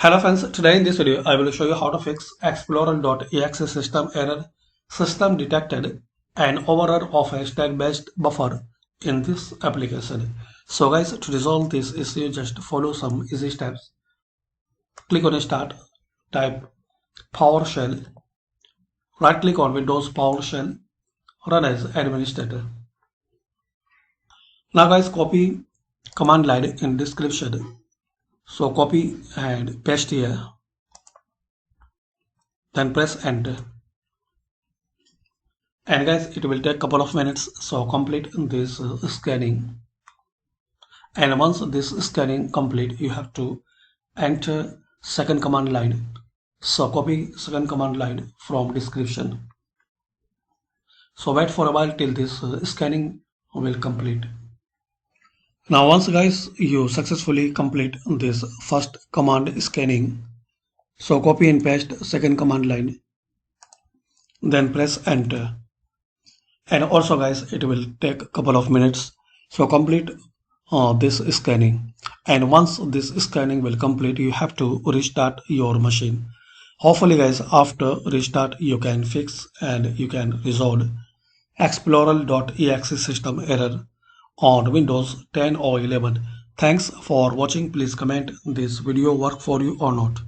Hello friends, today in this video I will show you how to fix Explorer.exe System Error. System detected an overrun of a stack-based buffer in this application. So guys, to resolve this issue, just follow some easy steps. Click on Start, type PowerShell, right click on Windows PowerShell, run as administrator. Now guys, copy command line in description. So copy and paste here, then press enter. And guys, it will take a couple of minutes, so complete this scanning. And once this scanning complete, you have to enter second command line. So copy second command line from description. So wait for a while till this scanning will complete. Now once guys you successfully complete this first command scanning, so copy and paste second command line, then press enter. And also guys, it will take a couple of minutes, so complete this scanning. And once this scanning will complete, you have to restart your machine. Hopefully guys, after restart you can fix and you can resolve Explorer.exe System Error on Windows 10 or 11. Thanks for watching. Please comment this video work for you or not.